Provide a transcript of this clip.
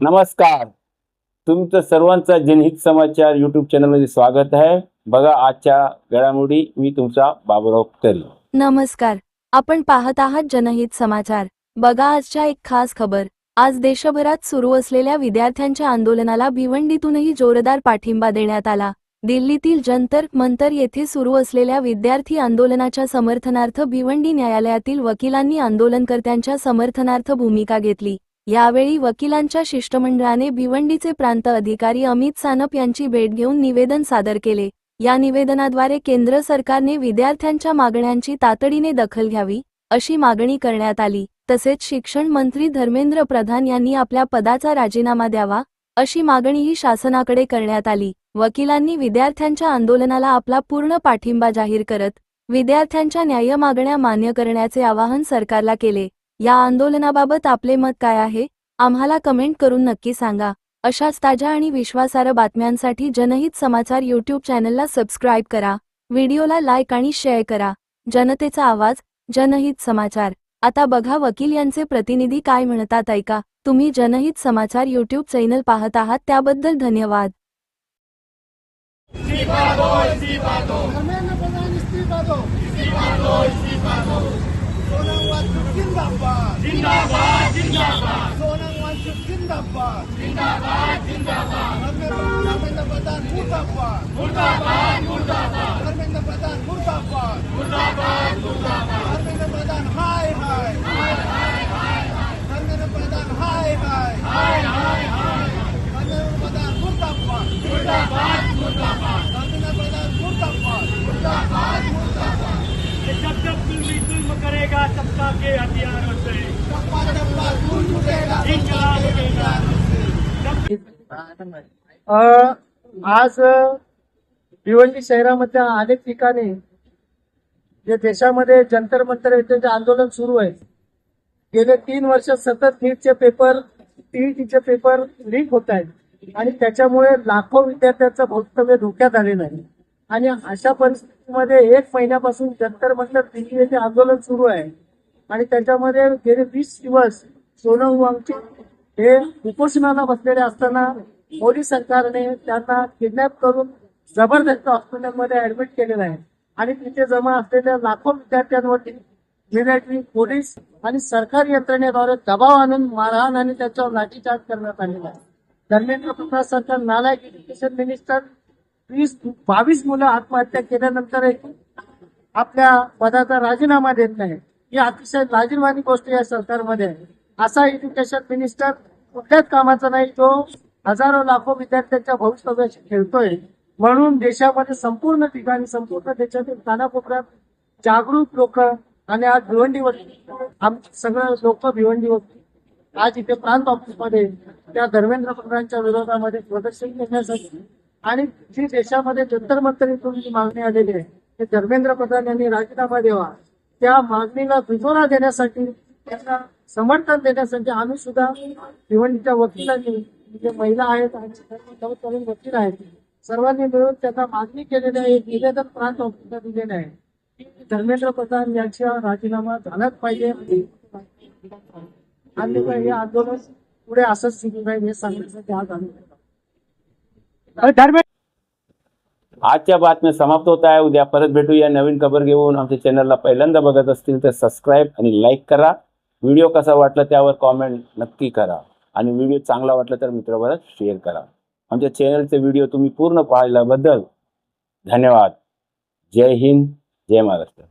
नमस्कार. तुमचं सर्वांचा जनहित समाचार यूट्यूब चॅनलमध्ये स्वागत आहे. बघा आजच्या घडामोडी. मी तुमचा बाबूराव तरी. नमस्कार. आपण पाहत आहात जनहित समाचार. बघा आजच्या एक खास खबर. आज देशभरात सुरू असलेल्या विद्यार्थ्यांच्या आंदोलनाला भिवंडीतूनही जोरदार पाठिंबा देण्यात आला. दिल्लीतील जंतर मंतर येथे सुरू असलेल्या विद्यार्थी आंदोलनाच्या समर्थनार्थ भिवंडी न्यायालयातील वकिलांनी आंदोलनकर्त्यांच्या समर्थनार्थ भूमिका घेतली. यावेळी वकिलांच्या शिष्टमंडळाने भिवंडीचे प्रांत अधिकारी अमित सानप यांची भेट घेऊन निवेदन सादर केले. या निवेदनाद्वारे केंद्र सरकारने विद्यार्थ्यांच्या मागण्यांची तातडीने दखल घ्यावी अशी मागणी करण्यात आली. तसेच शिक्षण मंत्री धर्मेंद्र प्रधान यांनी आपल्या पदाचा राजीनामा द्यावा अशी मागणीही शासनाकडे करण्यात आली. वकिलांनी विद्यार्थ्यांच्या आंदोलनाला आपला पूर्ण पाठिंबा जाहीर करत विद्यार्थ्यांच्या न्याय्य मागण्या मान्य करण्याचे आवाहन सरकारला केले. या आंदोलनाबाबत आपले मत काय आहे? आम्हाला कमेंट करून नक्की सांगा. अशाच ताज्या आणि विश्वासार्ह बातम्यांसाठी जनहित समाचार यूट्यूब चॅनलला सबस्क्राईब करा. व्हिडिओला लाईक आणि शेअर करा. जनतेचा आवाज, जनहित समाचार. आता बघा वकील यांचे प्रतिनिधी काय म्हणतात ऐका. तुम्ही जनहित समाचार यूट्यूब चॅनल पाहत आहात त्याबद्दल धन्यवाद. जिंदाबाद जिंदाबाद जिंदाबाद सोनम वांचूक जिंदाबाद जिंदाबाद जिंदाबाद धर्मेंद्र प्रधान मुर्दाबाद मुर्दाबाद मुर्दाबाद धर्मेंद्र प्रधान मुर्दाबाद मुर्दाबाद मुर्दाबाद धर्मेंद्र प्रधान हाय हाय हाय हाय हाय धर्मेंद्र प्रधान हाय हाय हाय हाय हाय धर्मेंद्र प्रधान मुर्दाबाद मुर्दाबाद मुर्दाबाद धर्मेंद्र प्रधान मुर्दाबाद मुर्दाबाद मुर्दाबाद जब जब जुल्म करेगा सबका के हथियारों से इंकलाब उठेगा। आज भिवंडी शहरामध्ये अनेक ठिकाणी जे देशामध्ये जंतर मंतर येथे जे आंदोलन सुरू आहे, गेले 3 वर्ष सतत नीटचे पेपर, टीईटीचे पेपर लीक होत आहेत आणि त्याच्यामुळे लाखो विद्यार्थ्यांचं भवितव्य धोक्यात आलेलं आहे. आणि अशा परिस्थितीमध्ये 1 महिन्यापासून जंतर मंतर दिल्ली येथे आंदोलन सुरू आहे आणि त्याच्यामध्ये गेले 20 दिवस सोनम वांगचूक हे उपोषणाला बसलेले असताना मोदी सरकारने त्यांना किडनॅप करून जबरदस्त हॉस्पिटलमध्ये ऍडमिट केलेलं आहे आणि तिथे जमा असलेल्या लाखो विद्यार्थ्यांवरती मिलिटरी, पोलीस आणि सरकारी यंत्रणेद्वारे दबाव आणून मारहाण आणि त्याच्यावर लाठीचार्ज करण्यात आलेला आहे. धर्मेंद्र प्रधान सरकार नालायक एज्युकेशन मिनिस्टर 22 मुलं आत्महत्या केल्यानंतर आपल्या पदाचा राजीनामा देत नाही. ही अतिशय लाजिरवाणी गोष्ट या सरकारमध्ये आहे. असा एज्युकेशन मिनिस्टर कुठल्याच कामाचा नाही, जो हजारो लाखो विद्यार्थ्यांच्या भवितव्याशी खेळतोय. म्हणून देशामध्ये संपूर्ण ठिकाणी, संपूर्ण देशातील कानाकोपऱ्यात जागरूक लोक आणि आज भिवंडीवरती सगळं लोक भिवंडीवरती आज इथे प्रांत ऑफिसमध्ये त्या धर्मेंद्र प्रधानच्या विरोधामध्ये प्रदर्शन करण्यासाठी आणि जी देशामध्ये जंतर मंतरीतून जी मागणी आलेली आहे ते धर्मेंद्र प्रधान यांनी राजीनामा द्यावा, त्या मागणीला दुजोरा देण्यासाठी, त्यांना समर्थन देण्यासाठी आम्ही सुद्धा भिवंडीच्या वकिलांनी, जे महिला आहेत आणि तरुण वकील आहेत, सर्वांनी मिळून त्यांना मागणी केलेली आहे. एक निवेदन प्रांत ऑफिसला दिलेलं आहे की धर्मेंद्र प्रधान यांचा राजीनामा झालाच पाहिजे आणि हे आंदोलन पुढे असंच सुरू राहील हे सांगण्यासाठी आज आम्ही आजच्या बातम्या समाप्त होत आहे. उद्या परत भेटूया नवीन खबर घेऊन. आमच्या चॅनलला पहिल्यांदा बघत असतील तर सबस्क्राईब आणि लाईक करा. व्हिडिओ कसा वाटला त्यावर कॉमेंट नक्की करा आणि व्हिडिओ चांगला वाटला तर मित्रांबरोबर शेअर करा. आमच्या चॅनलचे व्हिडिओ तुम्ही पूर्ण पाहिल्याबद्दल धन्यवाद. जय हिंद, जय महाराष्ट्र.